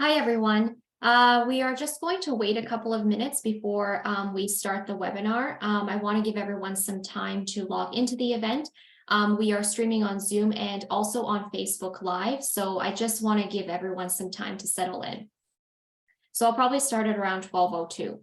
Hi, everyone. We are just going to wait a couple of minutes before we start the webinar. I want to give everyone some time to log into the event. We are streaming on Zoom and also on Facebook Live, so I just want to give everyone some time to settle in. So I'll probably start at around 12:02.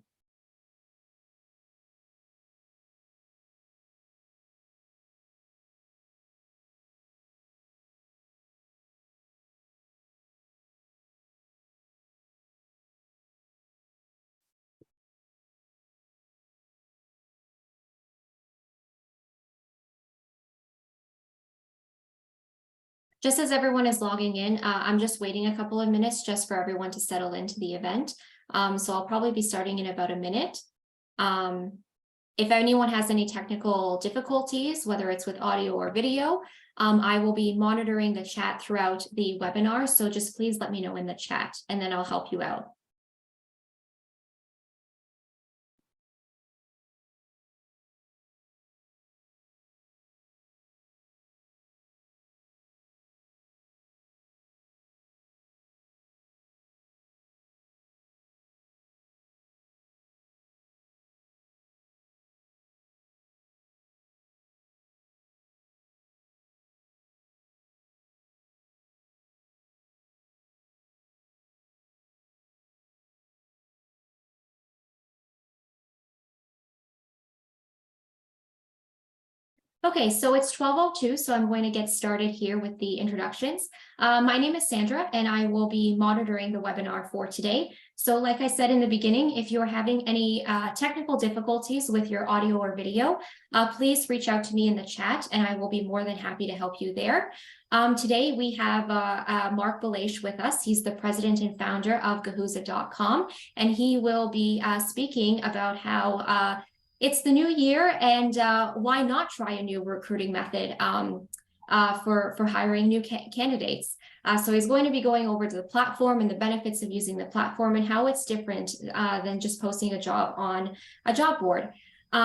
Just as everyone is logging in, I'm just waiting a couple of minutes just for everyone to settle into the event. So I'll probably be starting in about a minute. If anyone has any technical difficulties, whether it's with audio or video, I will be monitoring the chat throughout the webinar. So just please let me know in the chat and then I'll help you out. Okay, so it's 12:02, so I'm going to get started here with the introductions. My name is Sandra, and I will be monitoring the webinar for today. So like I said in the beginning, if you're having any technical difficulties with your audio or video, please reach out to me in the chat, and I will be more than happy to help you there. Today, we have Marc Belaiche with us. He's the president and founder of Guhuza.com, and he will be speaking about how it's the new year, and why not try a new recruiting method for hiring new candidates? So he's going to be going over to the platform and the benefits of using the platform and how it's different than just posting a job on a job board. We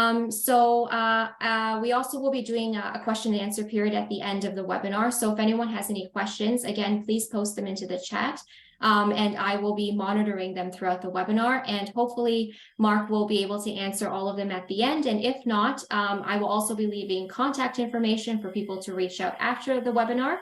also will be doing a question and answer period at the end of the webinar. So if anyone has any questions, again, please post them into the chat. And I will be monitoring them throughout the webinar, and hopefully Marc will be able to answer all of them at the end. And if not, I will also be leaving contact information for people to reach out after the webinar.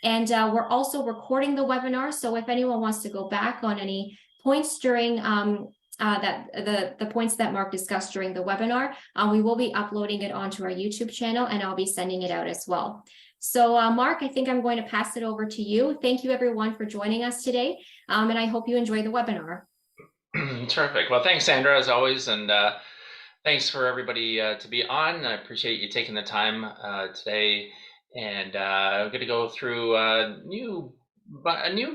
And we're also recording the webinar, so if anyone wants to go back on any points during the points that Marc discussed during the webinar, we will be uploading it onto our YouTube channel, and I'll be sending it out as well. So Marc, I think I'm going to pass it over to you. Thank you everyone for joining us today, and I hope you enjoy the webinar. Terrific. Well, thanks, Sandra, as always, and thanks for everybody to be on. I appreciate you taking the time today, and I'm going to go through a new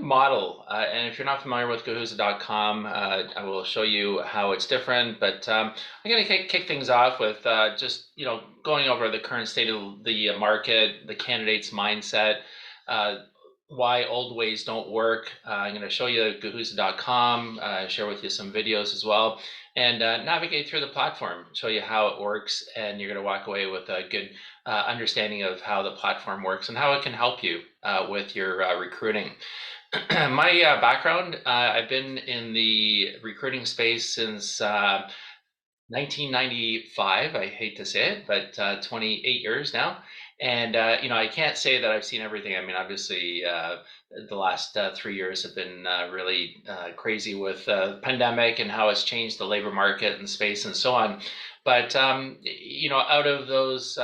model. And if you're not familiar with Guhuza.com, I will show you how it's different. But I'm going to kick things off with just going over the current state of the market, the candidate's mindset, why old ways don't work. I'm going to show you Guhuza.com, share with you some videos as well, and navigate through the platform, show you how it works, and you're going to walk away with a good understanding of how the platform works and how it can help you with your recruiting. My background, I've been in the recruiting space since 1995. I hate to say it, but 28 years now. And I can't say that I've seen everything. I mean, obviously, the last 3 years have been really crazy with the pandemic and how it's changed the labor market and space and so on. But out of those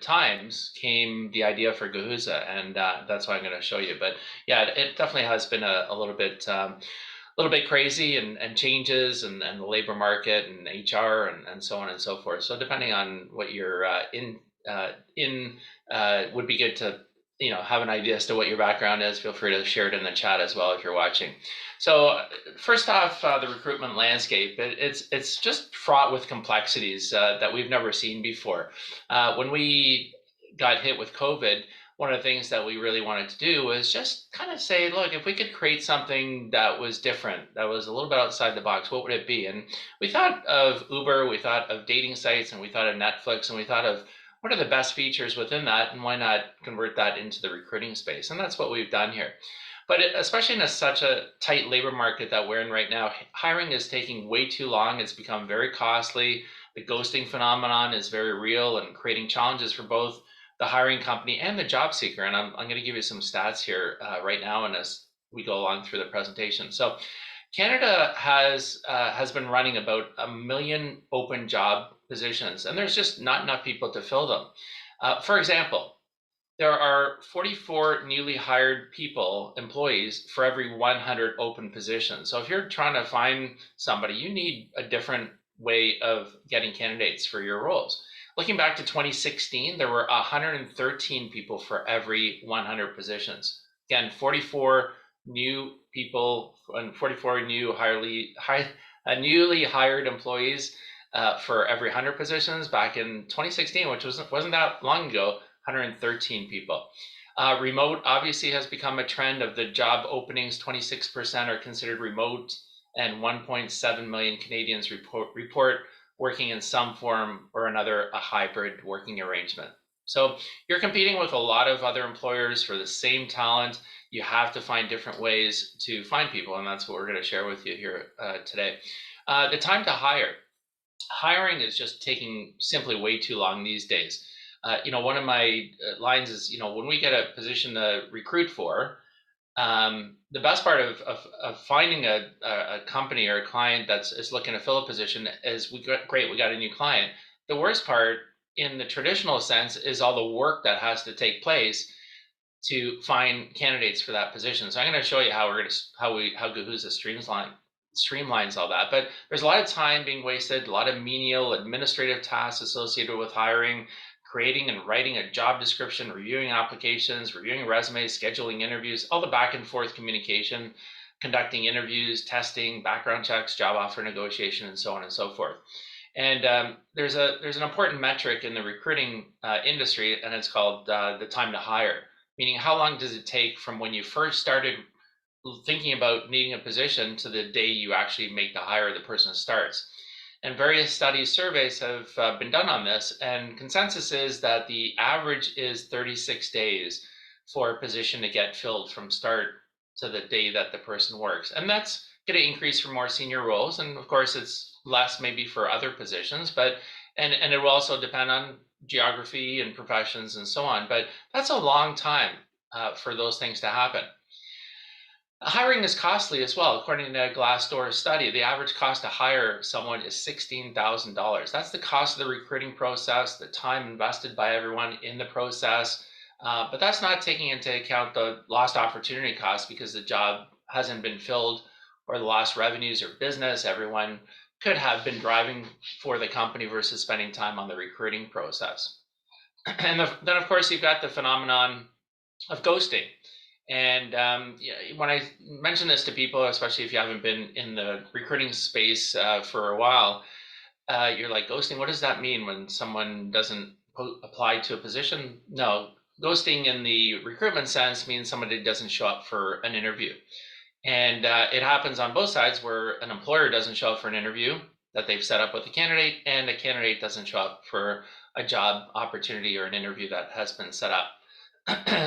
times came the idea for Guhuza, and that's what I'm going to show you. But yeah, it definitely has been a little bit crazy and changes and the labor market and HR and so on and so forth. So depending on what you're in would be good to have an idea as to what your background is. Feel free to share it in the chat as well if you're watching. So first off, the recruitment landscape, it's just fraught with complexities that we've never seen before. When we got hit with COVID, one of the things that we really wanted to do was just kind of say, look, if we could create something that was different, that was a little bit outside the box, what would it be? And we thought of Uber, we thought of dating sites, and we thought of Netflix, and we thought of what are the best features within that, and why not convert that into the recruiting space? And that's what we've done here. But especially in such a tight labor market that we're in right now, hiring is taking way too long. It's become very costly. The ghosting phenomenon is very real and creating challenges for both the hiring company and the job seeker. And I'm going to give you some stats here right now, and as we go along through the presentation. So Canada has been running about 1 million open job positions, and there's just not enough people to fill them. For example, there are 44 newly hired employees for every 100 open positions. So if you're trying to find somebody, you need a different way of getting candidates for your roles. Looking back to 2016, there were 113 people for every 100 positions. Again, 44 new people and 44 newly hired employees for every 100 positions back in 2016, which wasn't that long ago. 113 people. Remote obviously has become a trend. Of the job openings, 26% are considered remote, and 1.7 million Canadians report working in some form or another, a hybrid working arrangement. So you're competing with a lot of other employers for the same talent. You have to find different ways to find people, and that's what we're going to share with you here today. The time to hire. Hiring is just taking simply way too long these days. One of my lines is, when we get a position to recruit for, the best part of finding a company or a client is looking to fill a position is we got a new client. The worst part in the traditional sense is all the work that has to take place to find candidates for that position. So I'm going to show you how Guhuza streamlines all that. But there's a lot of time being wasted, a lot of menial administrative tasks associated with hiring, creating and writing a job description, reviewing applications, reviewing resumes, scheduling interviews, all the back and forth communication, conducting interviews, testing, background checks, job offer negotiation, and so on and so forth. And there's an important metric in the recruiting industry, and it's called the time to hire, meaning how long does it take from when you first started thinking about needing a position to the day you actually make the hire, the person starts. And various studies, surveys have been done on this, and consensus is that the average is 36 days for a position to get filled from start to the day that the person works. And that's going to increase for more senior roles, and of course it's less maybe for other positions, but and it will also depend on geography and professions and so on, but that's a long time for those things to happen. Hiring is costly as well. According to a Glassdoor study, the average cost to hire someone is $16,000. That's the cost of the recruiting process, the time invested by everyone in the process. But that's not taking into account the lost opportunity cost because the job hasn't been filled, or the lost revenues or business. Everyone could have been driving for the company versus spending time on the recruiting process. And then, of course, you've got the phenomenon of ghosting. And when I mention this to people, especially if you haven't been in the recruiting space for a while, you're like, ghosting, what does that mean when someone doesn't apply to a position? No, ghosting in the recruitment sense means somebody doesn't show up for an interview. And it happens on both sides, where an employer doesn't show up for an interview that they've set up with a candidate, and a candidate doesn't show up for a job opportunity or an interview that has been set up.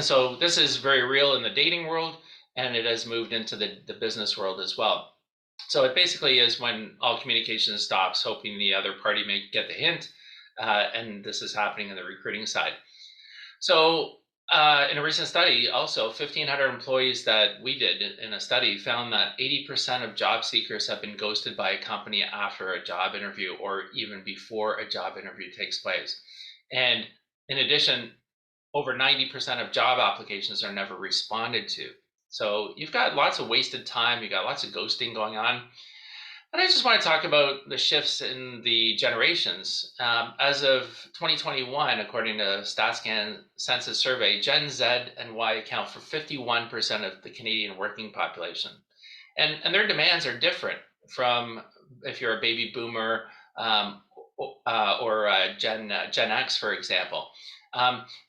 So this is very real in the dating world, and it has moved into the business world as well. So it basically is when all communication stops, hoping the other party may get the hint, and this is happening in the recruiting side. So in a recent study, also 1,500 employees that we did in a study found that 80% of job seekers have been ghosted by a company after a job interview, or even before a job interview takes place. And in addition, over 90% of job applications are never responded to. So you've got lots of wasted time, you've got lots of ghosting going on. And I just want to talk about the shifts in the generations. As of 2021, according to StatsCan census survey, Gen Z and Y account for 51% of the Canadian working population. And their demands are different from if you're a baby boomer or Gen X, for example.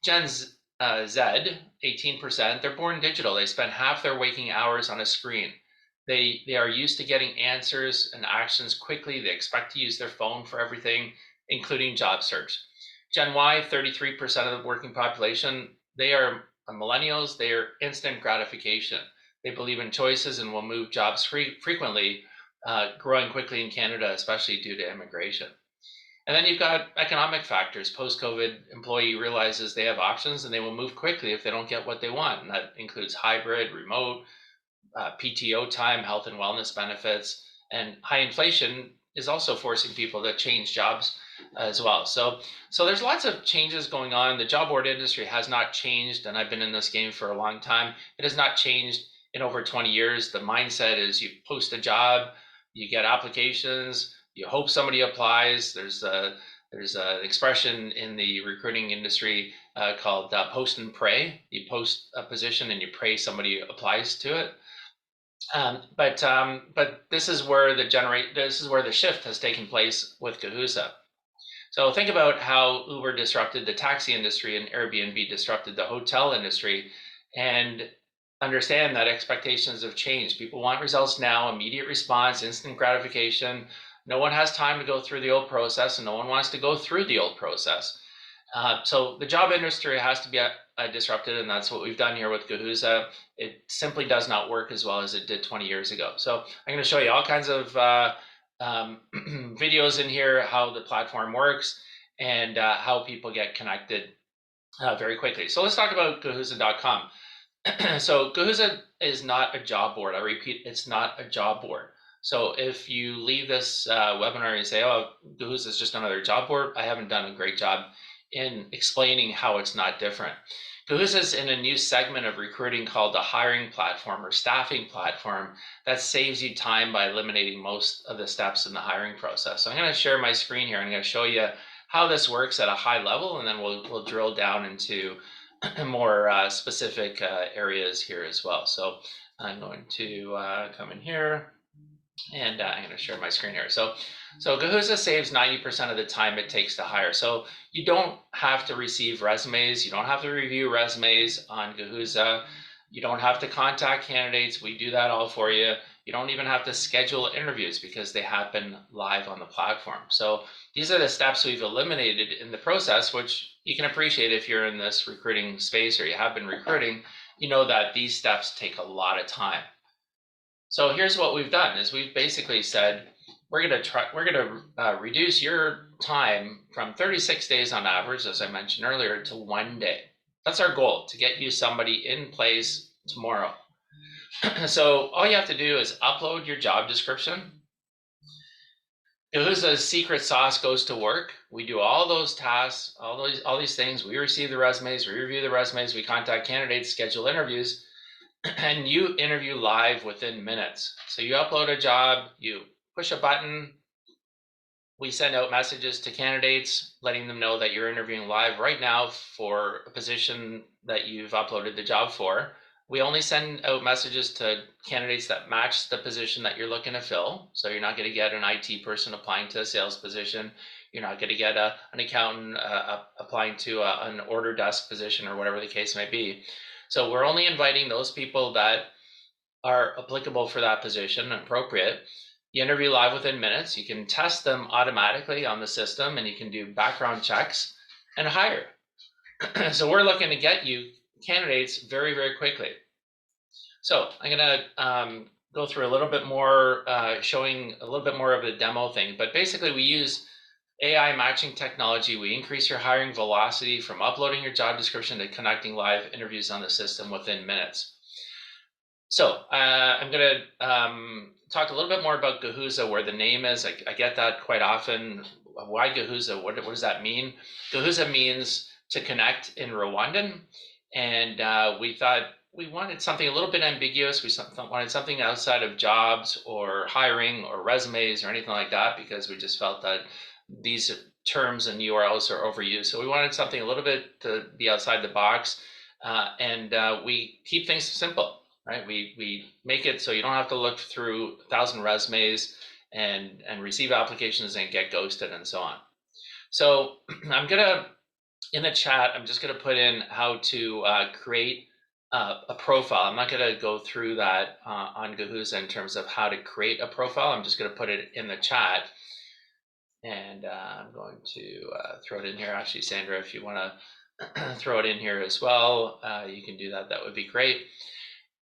Gen Z, 18%, they're born digital. They spend half their waking hours on a screen. They are used to getting answers and actions quickly. They expect to use their phone for everything, including job search. Gen Y, 33% of the working population, they are millennials. They are instant gratification. They believe in choices and will move jobs frequently, growing quickly in Canada, especially due to immigration. And then you've got economic factors. Post-COVID, employee realizes they have options and they will move quickly if they don't get what they want. And that includes hybrid, remote, PTO time, health and wellness benefits, and high inflation is also forcing people to change jobs as well. So there's lots of changes going on. The job board industry has not changed, and I've been in this game for a long time. It has not changed in over 20 years. The mindset is you post a job, you get applications, you hope somebody applies. There's an expression in the recruiting industry called post and pray. You post a position and you pray somebody applies to it. But this is where the shift has taken place with Guhuza. So think about how Uber disrupted the taxi industry and Airbnb disrupted the hotel industry, and understand that expectations have changed. People want results now, immediate response, instant gratification. No one has time to go through the old process, and no one wants to go through the old process. So the job industry has to be disrupted, and that's what we've done here with Guhuza. It simply does not work as well as it did 20 years ago. So I'm going to show you all kinds of videos in here, how the platform works, and how people get connected very quickly. So let's talk about Guhuza.com. So Guhuza is not a job board. I repeat, it's not a job board. So if you leave this webinar and say, oh, Guhuza is just another job board, I haven't done a great job in explaining how it's not different. Guhuza is in a new segment of recruiting called the hiring platform or staffing platform that saves you time by eliminating most of the steps in the hiring process. So I'm going to share my screen here. I'm going to show you how this works at a high level, and then we'll drill down into more specific areas here as well. So I'm going to come in here, and I'm going to share my screen here. So Guhuza saves 90% of the time it takes to hire. So you don't have to receive resumes. You don't have to review resumes on Guhuza. You don't have to contact candidates. We do that all for you. You don't even have to schedule interviews because they happen live on the platform. So these are the steps we've eliminated in the process, which you can appreciate if you're in this recruiting space or you have been recruiting. You know that these steps take a lot of time. So here's what we've done is we've basically said, we're going to reduce your time from 36 days on average, as I mentioned earlier, to 1 day. That's our goal, to get you somebody in place tomorrow. So all you have to do is upload your job description. Guhuza's secret sauce goes to work. We do all those tasks, all these things. We receive the resumes, we review the resumes, we contact candidates, schedule interviews, and you interview live within minutes. So you upload a job, you push a button, we send out messages to candidates letting them know that you're interviewing live right now for a position that you've uploaded the job for. We only send out messages to candidates that match the position that you're looking to fill. So you're not going to get an IT person applying to a sales position. You're not going to get an accountant applying to an order desk position or whatever the case may be. So we're only inviting those people that are applicable for that position and appropriate. You interview live within minutes. You can test them automatically on the system, and you can do background checks and hire. So we're looking to get you candidates very, very quickly. So I'm going to go through a little bit more, showing a little bit more of a demo thing. But basically, we use AI matching technology. We increase your hiring velocity from uploading your job description to conducting live interviews on the system within minutes. So I'm going to talk a little bit more about Guhuza, where the name is. I get that quite often. Why Guhuza? What does that mean? Guhuza means to connect in Rwandan. And we thought we wanted something a little bit ambiguous. We wanted something outside of jobs or hiring or resumes or anything like that, because we just felt that these terms and URLs are overused. So we wanted something a little bit to be outside the box, and we keep things simple, right? We make it so you don't have to look through 1,000 resumes and receive applications and get ghosted and so on. So I'm gonna, in the chat, I'm just gonna put in how to create a profile. I'm not gonna go through that on Guhuza in terms of how to create a profile. I'm just gonna put it in the chat. And I'm going to throw it in here. Actually, Sandra, if you want to throw it in here as well, you can do that. That would be great.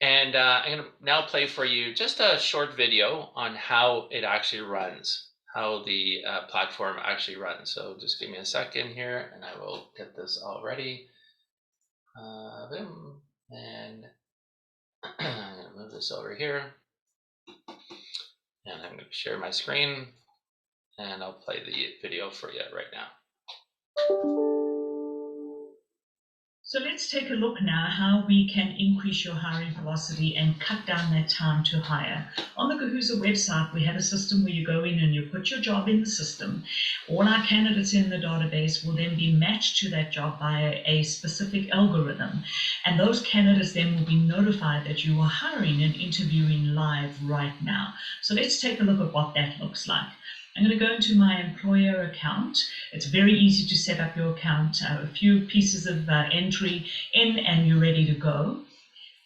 And I'm going to now play for you just a short video on how it actually runs, how the platform actually runs. So just give me a second here and I will get this all ready. Boom. And I'm going to move this over here. And I'm going to share my screen and I'll play the video for you right now. So let's take a look now how we can increase your hiring velocity and cut down that time to hire. On the Guhuza website, we have a system where you go in and you put your job in the system. All our candidates in the database will then be matched to that job by a specific algorithm. And those candidates then will be notified that you are hiring and interviewing live right now. So let's take a look at what that looks like. I'm going to go into my employer account. It's very easy to set up your account. A few pieces of entry in and you're ready to go.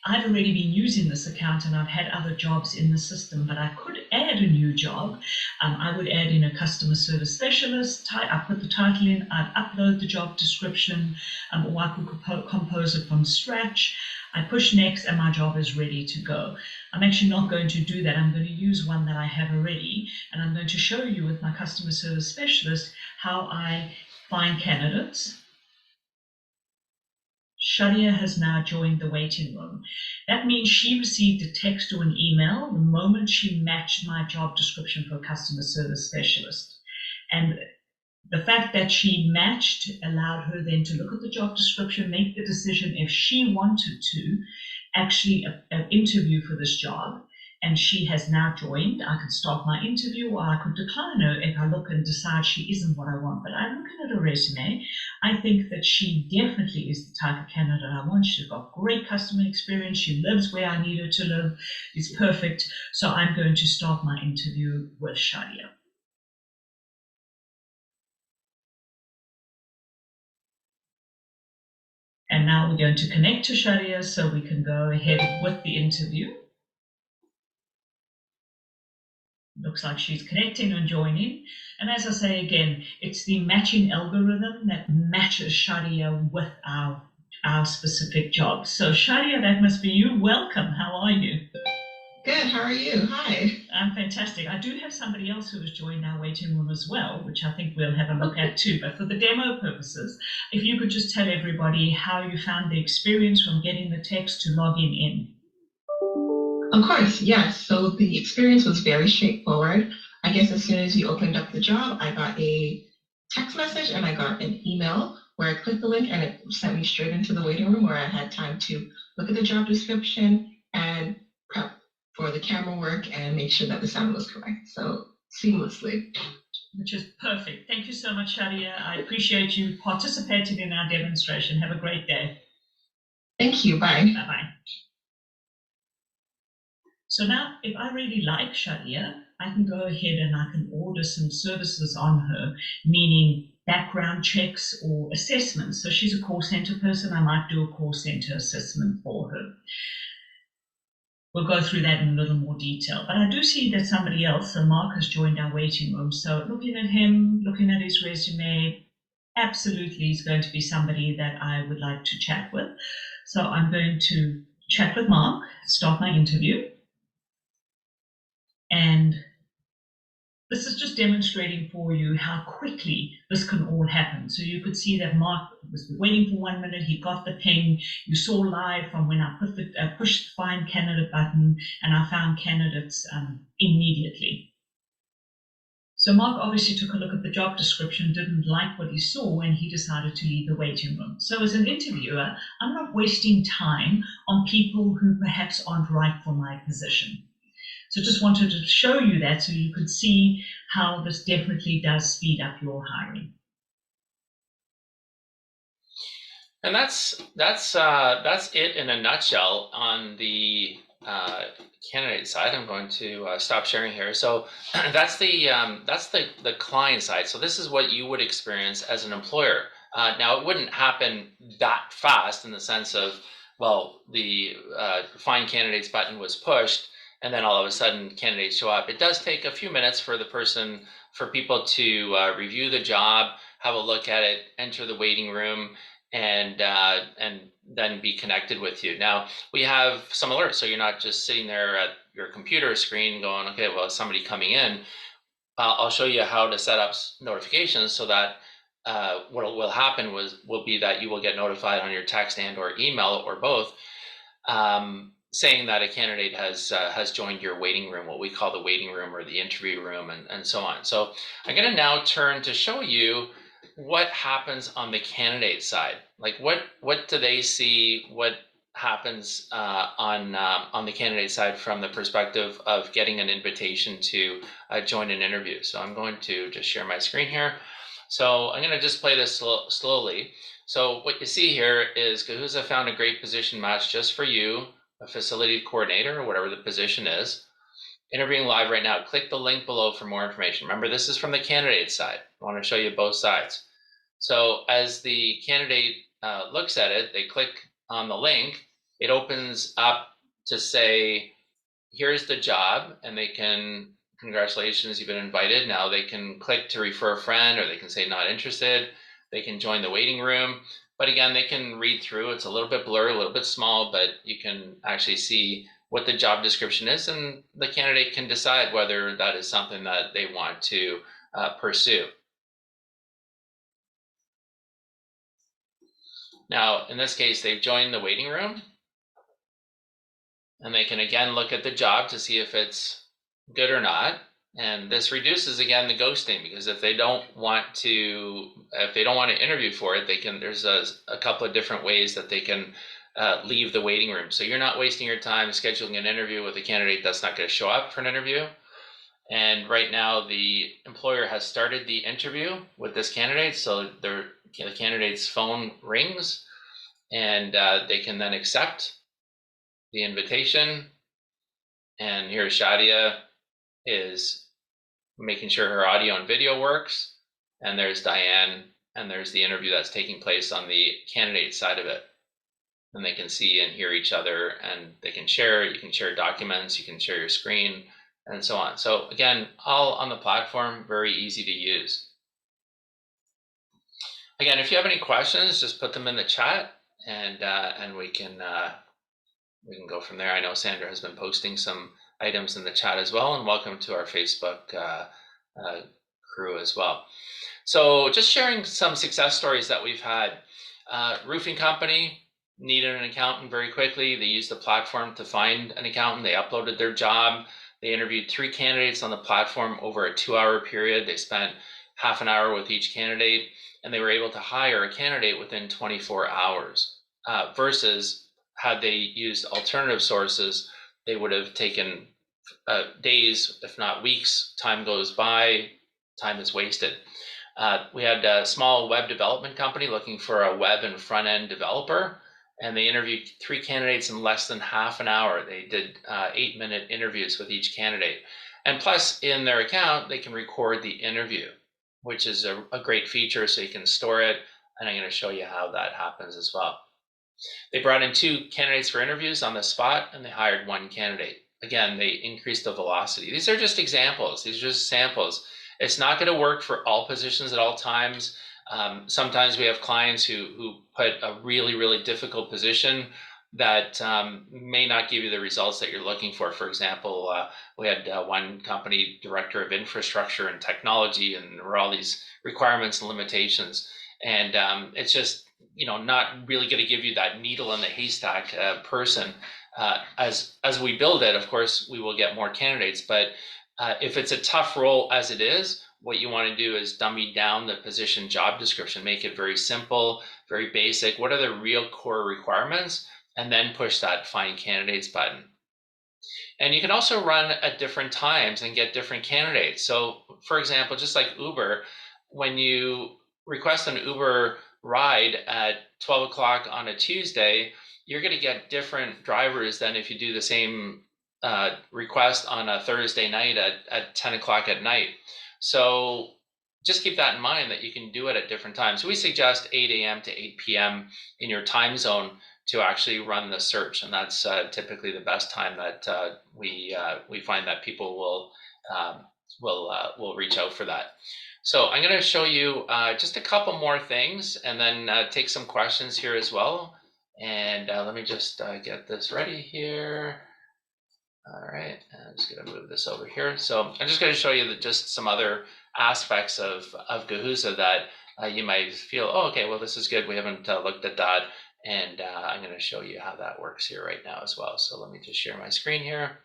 I've already been using this account and I've had other jobs in the system, but I could add a new job. I would add in a customer service specialist. I put the title in, I'd upload the job description, or I could compose it from scratch. I push next and my job is ready to go. I'm actually not going to do that. I'm going to use one that I have already, and I'm going to show you with my customer service specialist how I find candidates. Shadia has now joined the waiting room. That means she received a text or an email the moment she matched my job description for a customer service specialist. And the fact that she matched allowed her then to look at the job description, make the decision if she wanted to actually interview for this job. And she has now joined. I could start my interview or I could decline her if I look and decide she isn't what I want. But I'm looking at her resume. I think that she definitely is the type of candidate I want. She's got great customer experience. She lives where I need her to live. It's perfect. So I'm going to start my interview with Shadia. And now we're going to connect to Shadia so we can go ahead with the interview. Looks like she's connecting and joining. And as I say again, it's the matching algorithm that matches Shadia with our specific job. So Shadia, that must be you. Welcome. How are you? Good. How are you? Hi. I'm fantastic. I do have somebody else who has joined our waiting room as well, which I think we'll have a look at too. But for the demo purposes, if you could just tell everybody how you found the experience from getting the text to logging in. Of course, yes. So the experience was very straightforward. I guess as soon as you opened up the job, I got a text message and I got an email where I clicked the link and it sent me straight into the waiting room where I had time to look at the job description and prep for the camera work and make sure that the sound was correct. So seamlessly. Which is perfect. Thank you so much, Shadia. I appreciate you participating in our demonstration. Have a great day. Thank you. Bye. Bye-bye. So now, if I really like Shadia, I can go ahead and I can order some services on her, meaning background checks or assessments. So she's a call center person. I might do a call center assessment for her. We'll go through that in a little more detail. But I do see that somebody else, so Marc, has joined our waiting room. So looking at him, looking at his resume, absolutely he's going to be somebody that I would like to chat with. So I'm going to chat with Marc, start my interview. And this is just demonstrating for you how quickly this can all happen. So you could see that Marc was waiting for 1 minute, he got the ping, you saw live from when I pushed the find candidate button and I found candidates immediately. So Marc obviously took a look at the job description, didn't like what he saw, and he decided to leave the waiting room. So as an interviewer, I'm not wasting time on people who perhaps aren't right for my position. So just wanted to show you that so you could see how this definitely does speed up your hiring. And that's it in a nutshell on the candidate side. I'm going to stop sharing here. So that's the client side. So this is what you would experience as an employer. Now it wouldn't happen that fast in the sense of, well, the find candidates button was pushed and then all of a sudden candidates show up. It does take a few minutes for people to review the job, have a look at it, enter the waiting room, and then be connected with you. Now we have some alerts, so you're not just sitting there at your computer screen going, okay, well, is somebody coming in? I'll show you how to set up notifications so that what will happen will be that you will get notified on your text and or email or both, saying that a candidate has joined your waiting room, what we call the waiting room or the interview room, and so on. So I'm going to now turn to show you what happens on the candidate side. Like what do they see? What happens on the candidate side from the perspective of getting an invitation to join an interview. So I'm going to just share my screen here. So I'm going to just play this slowly. So what you see here is Guhuza found a great position match just for you, a facility coordinator or whatever the position is. Interviewing live right now. Click the link below for more information. Remember, this is from the candidate side. I want to show you both sides. So as the candidate looks at it, they click on the link, it opens up to say, here's the job, and they can, congratulations, you've been invited. Now they can click to refer a friend, or they can say not interested. They can join the waiting room. But again, they can read through. It's a little bit blurry, a little bit small, but you can actually see what the job description is, and the candidate can decide whether that is something that they want to pursue. Now, in this case, they've joined the waiting room, and they can again look at the job to see if it's good or not. And this reduces again the ghosting, because if they don't want to interview for it, there's a couple of different ways that they can leave the waiting room. So you're not wasting your time scheduling an interview with a candidate that's not going to show up for an interview. And right now the employer has started the interview with this candidate, so the candidate's phone rings, and they can then accept the invitation. And here Shadia is making sure her audio and video works, and there's Diane, and there's the interview that's taking place on the candidate side of it. And they can see and hear each other, and they can share. You can share documents, you can share your screen, and so on. So again, all on the platform, very easy to use. Again, if you have any questions, just put them in the chat, and we can go from there. I know Sandra has been posting some items in the chat as well, and welcome to our Facebook crew as well. So just sharing some success stories that we've had. Roofing company needed an accountant very quickly. They used the platform to find an accountant. They uploaded their job. They interviewed 3 candidates on the platform over a 2-hour period. They spent half an hour with each candidate, and they were able to hire a candidate within 24 hours versus had they used alternative sources, they would have taken days, if not weeks. Time goes by, time is wasted. We had a small web development company looking for a web and front end developer, and they interviewed 3 candidates in less than half an hour. They did 8-minute interviews with each candidate. And plus, in their account, they can record the interview, which is a great feature, so you can store it. And I'm going to show you how that happens as well. They brought in 2 candidates for interviews on the spot, and they hired 1 candidate. Again, they increased the velocity. These are just examples. These are just samples. It's not going to work for all positions at all times. Sometimes we have clients who put a really, really difficult position that may not give you the results that you're looking for. For example, we had one company director of infrastructure and technology, and there were all these requirements and limitations. And it's just, not really going to give you that needle in the haystack person. As we build it, of course, we will get more candidates. But if it's a tough role as it is, what you want to do is dummy down the position job description, make it very simple, very basic. What are the real core requirements? And then push that find candidates button. And you can also run at different times and get different candidates. So for example, just like Uber, when you request an Uber ride at 12 o'clock on a Tuesday, you're going to get different drivers than if you do the same request on a Thursday night at 10 o'clock at night. So just keep that in mind, that you can do it at different times. So we suggest 8 a.m. to 8 p.m. in your time zone to actually run the search, and that's typically the best time that we find that people will reach out for that. So I'm going to show you just a couple more things and then take some questions here as well. And let me just get this ready here. All right, I'm just going to move this over here. So I'm just going to show you just some other aspects of Guhuza that you might feel, oh, okay, well, this is good. We haven't looked at that. And I'm going to show you how that works here right now as well. So let me just share my screen here.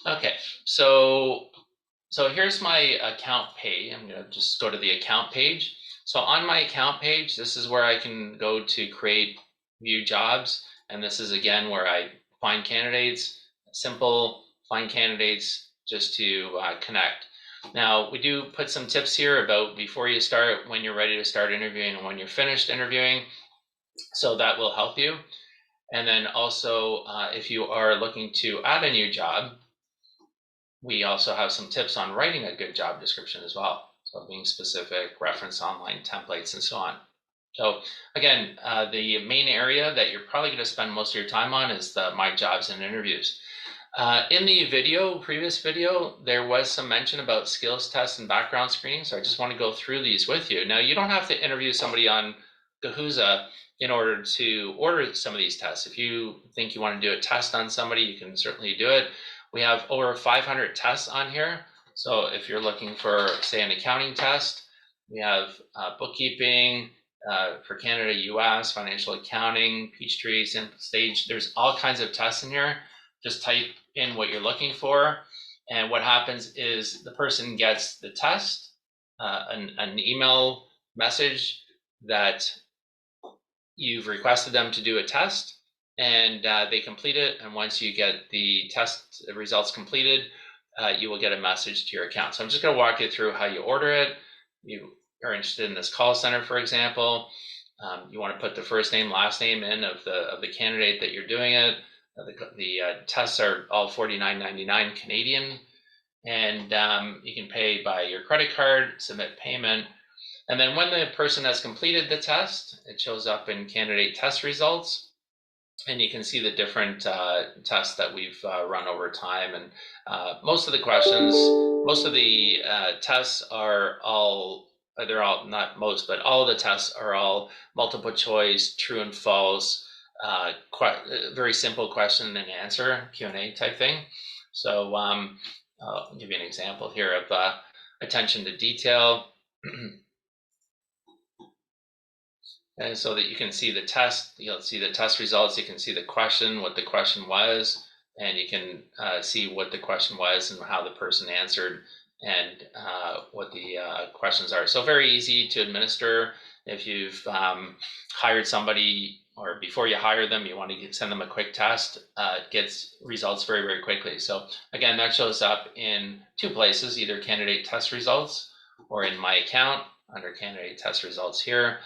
Okay, so here's my account page. I'm going to just go to the account page. So on my account page, this is where I can go to create view jobs. And this is again where I find candidates, simple find candidates just to connect. Now we do put some tips here about before you start, when you're ready to start interviewing and when you're finished interviewing. So that will help you. And then also if you are looking to add a new job, we also have some tips on writing a good job description as well. So being specific, reference online templates, and so on. So again, the main area that you're probably going to spend most of your time on is the My Jobs and Interviews. In the previous video, there was some mention about skills tests and background screening. So I just want to go through these with you. Now, you don't have to interview somebody on Guhuza in order to order some of these tests. If you think you want to do a test on somebody, you can certainly do it. We have over 500 tests on here. So if you're looking for, say, an accounting test, we have bookkeeping for Canada, US, financial accounting, Peachtree, Simple Stage. There's all kinds of tests in here. Just type in what you're looking for. And what happens is the person gets the test, an email message that you've requested them to do a test, and they complete it. And once you get the test results completed, you will get a message to your account. So I'm just going to walk you through how you order it. You are interested in this call center, for example. You want to put the first name, last name in of the candidate that you're doing it. The tests are all $49.99 Canadian, and you can pay by your credit card, submit payment. And then when the person has completed the test, it shows up in candidate test results. And you can see the different tests that we've run over time. And most of the questions, most of the tests are all, they're all, not most, but all of the tests are all multiple choice, true and false, very simple question and answer, Q&A type thing. So I'll give you an example here of attention to detail. And so that you can see the test, you'll see the test results, you can see the question, what the question was, and you can see what the question was and how the person answered and what the questions are. So very easy to administer. If you've hired somebody, or before you hire them, you want to send them a quick test, it gets results very, very quickly. So again, that shows up in two places, either candidate test results or in my account under candidate test results here.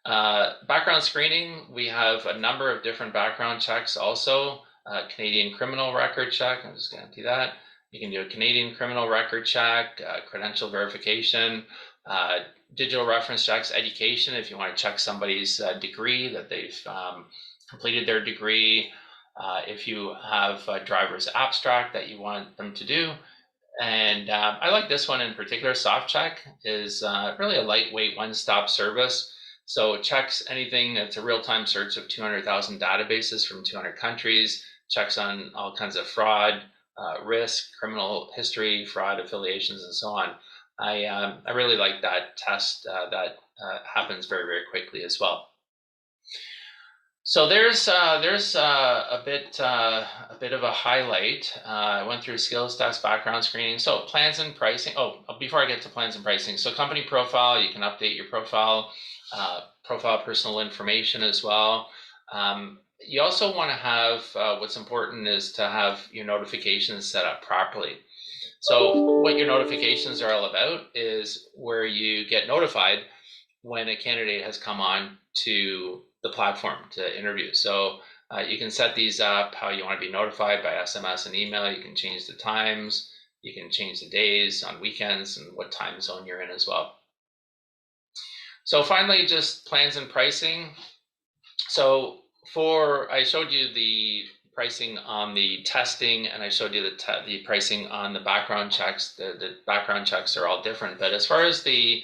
Background screening, we have a number of different background checks also. Canadian criminal record check, I'm just going to do that. You can do a Canadian criminal record check, credential verification, digital reference checks, education, if you want to check somebody's degree, that they've completed their degree. If you have a driver's abstract that you want them to do. And I like this one in particular. Soft check is really a lightweight one-stop service. So it checks anything. It's a real-time search of 200,000 databases from 200 countries, checks on all kinds of fraud, risk, criminal history, fraud, affiliations, and so on. I really like that test that happens very, very quickly as well. So there's a bit of a highlight. I went through skills test, background screening. So plans and pricing. Oh, before I get to plans and pricing, so company profile, you can update your profile, personal information as well. You also want to have what's important is to have your notifications set up properly. So what your notifications are all about is where you get notified when a candidate has come on to the platform to interview. So you can set these up how you want to be notified by SMS and email. You can change the times, you can change the days on weekends and what time zone you're in as well. So finally, just plans and pricing. So I showed you the pricing on the testing, and I showed you the pricing on the background checks. The background checks are all different, but as far as the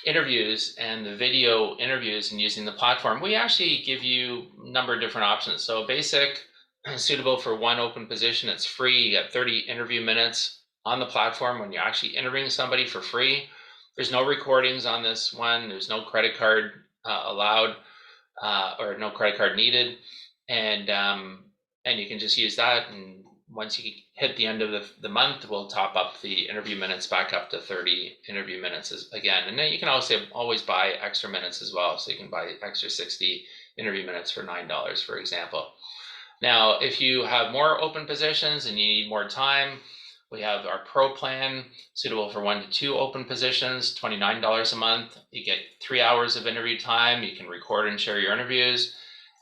interviews and the video interviews and using the platform, we actually give you a number of different options. So basic, suitable for one open position, it's free. You get 30 interview minutes on the platform when you're actually interviewing somebody for free. There's no recordings on this one. There's no credit card allowed or no credit card needed. And you can just use that. And once you hit the end of the month, we'll top up the interview minutes back up to 30 interview minutes again. And then you can also always buy extra minutes as well. So you can buy extra 60 interview minutes for $9, for example. Now, if you have more open positions and you need more time, we have our Pro plan, suitable for 1 to 2 open positions, $29 a month. You get 3 hours of interview time. You can record and share your interviews,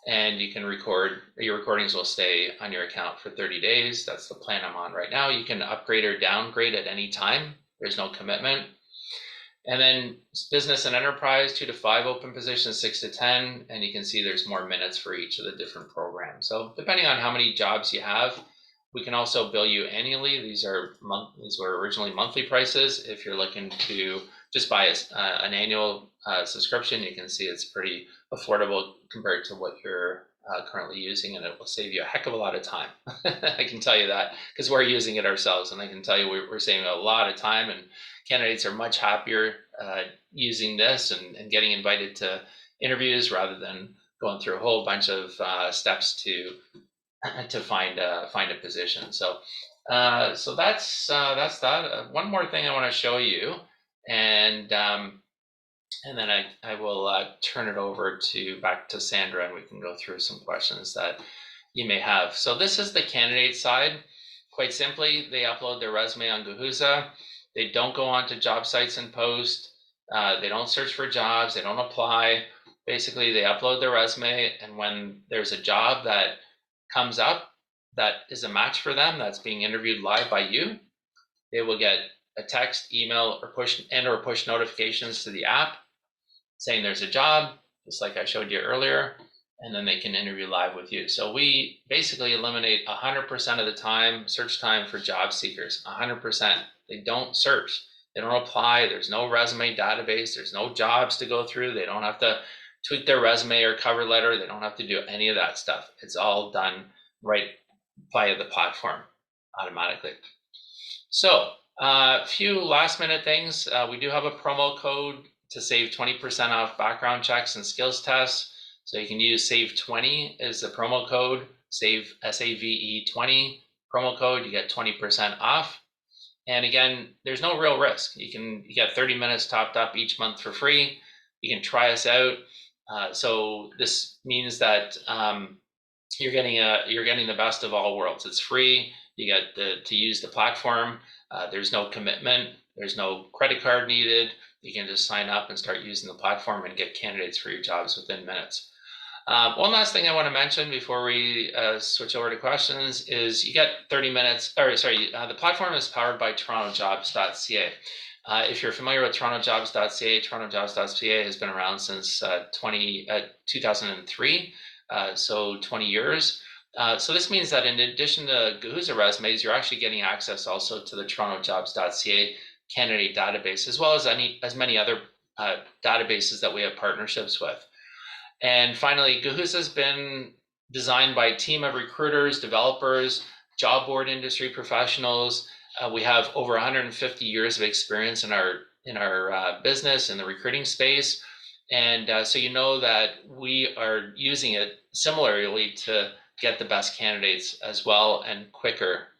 and you can record, your recordings will stay on your account for 30 days. That's the plan I'm on right now. You can upgrade or downgrade at any time. There's no commitment. And then business and enterprise, 2 to 5 open positions, 6 to 10, and you can see there's more minutes for each of the different programs. So depending on how many jobs you have, we can also bill you annually. These were originally monthly prices. If you're looking to just buy an annual subscription, you can see it's pretty affordable compared to what you're currently using, and it will save you a heck of a lot of time. I can tell you that because we're using it ourselves, and I can tell you we're saving a lot of time, and candidates are much happier using this and getting invited to interviews rather than going through a whole bunch of steps to find a position. So so that's that. One more thing I want to show you, and then I will turn it over back to Sandra, and we can go through some questions that you may have. So this is the candidate side. Quite simply, they upload their resume on Guhuza. They don't go onto job sites and post. They don't search for jobs. They don't apply. Basically, they upload their resume, and when there's a job that comes up that is a match for them, that's being interviewed live by you, they will get a text, email, or push notifications to the app saying there's a job, just like I showed you earlier, and then they can interview live with you. So we basically eliminate 100% of the time, search time for job seekers, 100%. They don't search, they don't apply, there's no resume database, there's no jobs to go through, they don't have to tweak their resume or cover letter, they don't have to do any of that stuff. It's all done right via the platform automatically. So a few last minute things. We do have a promo code to save 20% off background checks and skills tests. So you can use SAVE20 as the promo code, save SAVE20 promo code, you get 20% off. And again, there's no real risk. You get 30 minutes topped up each month for free. You can try us out. So this means that you're getting the best of all worlds. It's free. You get to use the platform. There's no commitment. There's no credit card needed. You can just sign up and start using the platform and get candidates for your jobs within minutes. One last thing I want to mention before we switch over to questions is you get 30 minutes, the platform is powered by torontojobs.ca. If you're familiar with torontojobs.ca, torontojobs.ca has been around since 2003, so 20 years. So this means that in addition to Guhuza resumes, you're actually getting access also to the torontojobs.ca candidate database, as well as many other databases that we have partnerships with. And finally, Guhuza has been designed by a team of recruiters, developers, job board industry professionals. We have over 150 years of experience in our business in the recruiting space. And so you know that we are using it similarly to get the best candidates as well and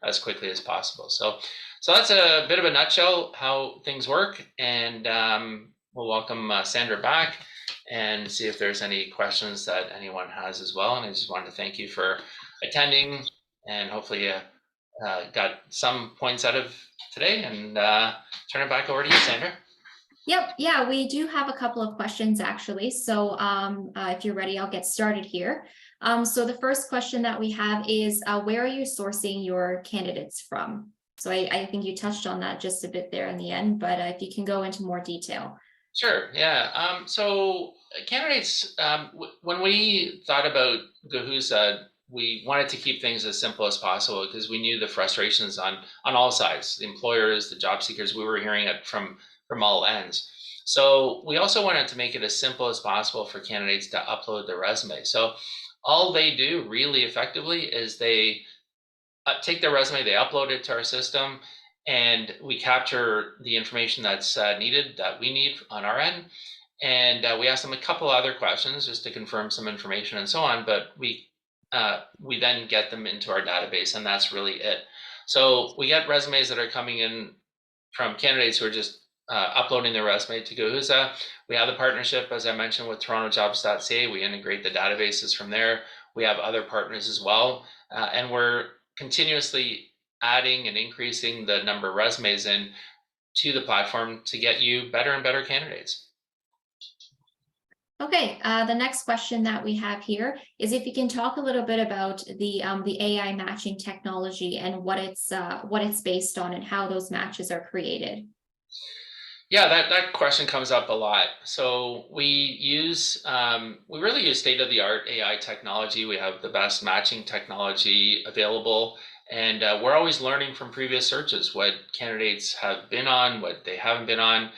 as quickly as possible. So that's a bit of a nutshell how things work. And we'll welcome Sandra back and see if there's any questions that anyone has as well. And I just wanted to thank you for attending, and hopefully you got some points out of today, and turn it back over to you, Sandra. Yep. Yeah, we do have a couple of questions actually. So if you're ready, I'll get started here. So the first question that we have is, where are you sourcing your candidates from? So I think you touched on that just a bit there in the end, but if you can go into more detail. Sure. Yeah. So candidates, when we thought about Guhuza, we wanted to keep things as simple as possible because we knew the frustrations on all sides, the employers, the job seekers. We were hearing it from all ends. So we also wanted to make it as simple as possible for candidates to upload their resume. So all they do really effectively is they take their resume, they upload it to our system, and we capture the information that's needed, that we need on our end. And we ask them a couple other questions just to confirm some information and so on, but we then get them into our database, and that's really it. So we get resumes that are coming in from candidates who are just uploading their resume to Guhuza. We have the partnership, as I mentioned, with TorontoJobs.ca. We integrate the databases from there. We have other partners as well, and we're continuously adding and increasing the number of resumes in to the platform to get you better and better candidates. Okay, the next question that we have here is if you can talk a little bit about the AI matching technology and what it's based on and how those matches are created. Yeah, that question comes up a lot. So we really use state-of-the-art AI technology. We have the best matching technology available, and we're always learning from previous searches what candidates have been on, what they haven't been on.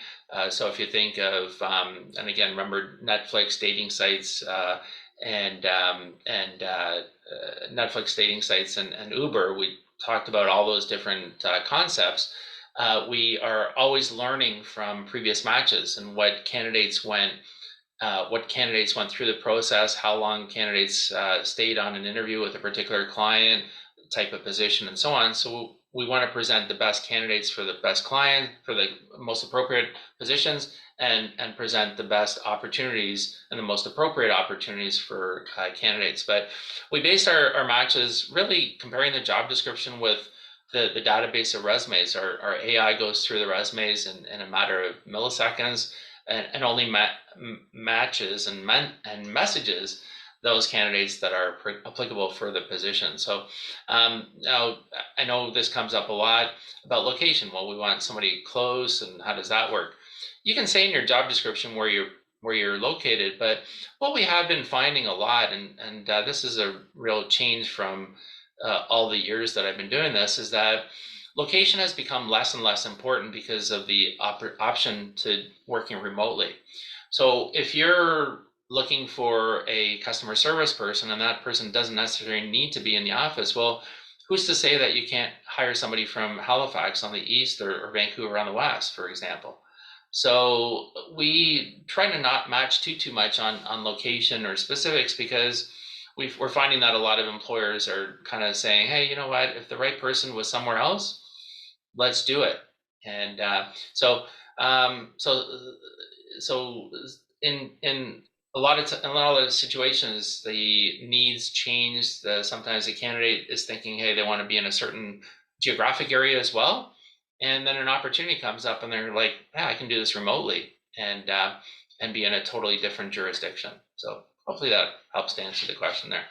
So if you think of, and again, remember Netflix dating sites and Netflix dating sites and Uber, we talked about all those different concepts. We are always learning from previous matches and what candidates went through the process, how long candidates stayed on an interview with a particular client, type of position, and so on. So we want to present the best candidates for the best client, for the most appropriate positions, and present the best opportunities and the most appropriate opportunities for candidates. But we based our matches really comparing the job description with the database of resumes. Our AI goes through the resumes in a matter of milliseconds and only matches and messages those candidates that are applicable for the position. So now I know this comes up a lot about location. Well, we want somebody close, and how does that work? You can say in your job description where you're located, but what we have been finding a lot, and this is a real change from all the years that I've been doing this, is that location has become less and less important because of the option to working remotely. So if you're looking for a customer service person and that person doesn't necessarily need to be in the office, well, who's to say that you can't hire somebody from Halifax on the east or Vancouver on the west, for example? So we try to not match too much on location or specifics, because we're finding that a lot of employers are kind of saying, hey, you know what, if the right person was somewhere else, let's do it. And so in a lot of situations, the needs change. Sometimes the candidate is thinking, hey, they want to be in a certain geographic area as well, and then an opportunity comes up, and they're like, yeah, I can do this remotely and be in a totally different jurisdiction. So hopefully that helps to answer the question there.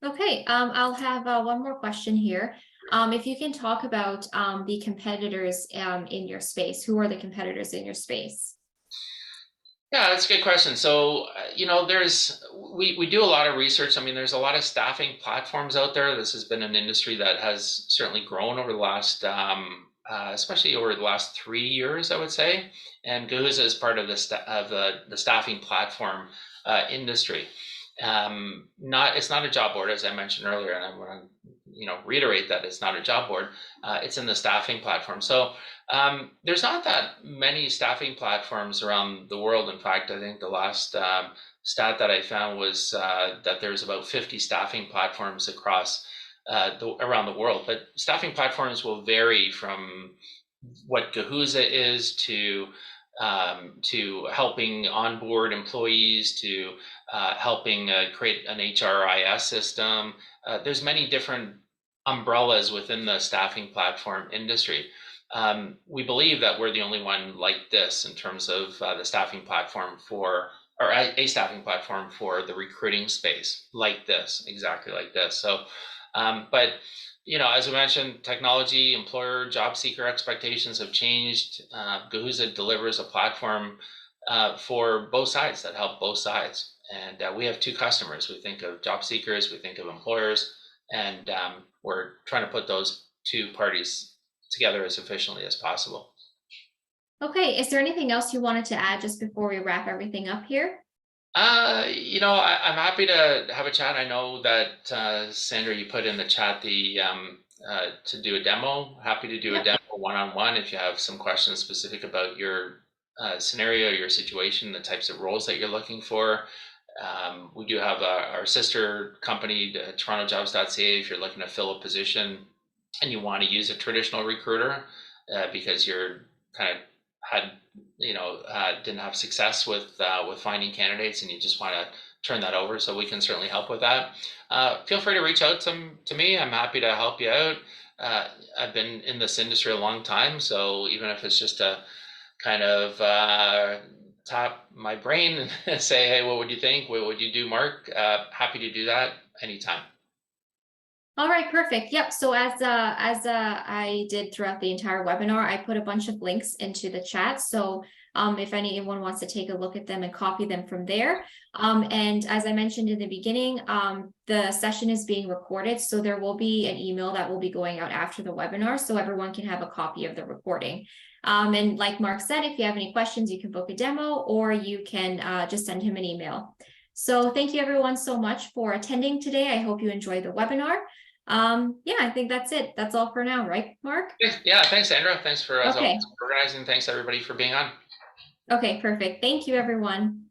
Okay, I'll have one more question here. If you can talk about the competitors in your space. Who are the competitors in your space? Yeah, that's a good question. So, we do a lot of research. I mean, there's a lot of staffing platforms out there. This has been an industry that has certainly grown over the last, especially over the last 3 years, I would say. And Guhuza is part of the staffing platform industry. It's not a job board, as I mentioned earlier, and I want to reiterate that it's not a job board. It's in the staffing platform. So there's not that many staffing platforms around the world. In fact, I think the last stat that I found was that there's about 50 staffing platforms across around the world. But staffing platforms will vary from what Guhuza is to helping onboard employees, to helping create an HRIS system. There's many different umbrellas within the staffing platform industry. We believe that we're the only one like this in terms of the staffing platform or a staffing platform for the recruiting space, like this, exactly like this. So, but as we mentioned, technology, employer, job seeker expectations have changed. Guhuza delivers a platform for both sides, that help both sides. And we have two customers. We think of job seekers, we think of employers, and we're trying to put those two parties together as efficiently as possible. Okay, is there anything else you wanted to add just before we wrap everything up here? I'm happy to have a chat. I know that Sandra, you put in the chat the to do a demo. Happy to do a demo one-on-one if you have some questions specific about your scenario, your situation, the types of roles that you're looking for. We do have our sister company, TorontoJobs.ca, if you're looking to fill a position and you want to use a traditional recruiter because you're kind of had didn't have success with finding candidates and you just want to turn that over, so we can certainly help with that. Feel free to reach out to me. I'm happy to help you out. I've been in this industry a long time, so even if it's just a kind of tap my brain and say, hey, what would you think? What would you do, Mark? Happy to do that anytime. All right, perfect. Yep. So as I did throughout the entire webinar, I put a bunch of links into the chat. So if anyone wants to take a look at them and copy them from there. And as I mentioned in the beginning, the session is being recorded. So there will be an email that will be going out after the webinar so everyone can have a copy of the recording. And like Mark said, if you have any questions, you can book a demo or you can just send him an email. So thank you everyone so much for attending today. I hope you enjoyed the webinar. Yeah, I think that's it. That's all for now, right, Mark? Yeah, thanks, Sandra. Thanks for organizing. Thanks everybody for being on. Okay, perfect. Thank you, everyone.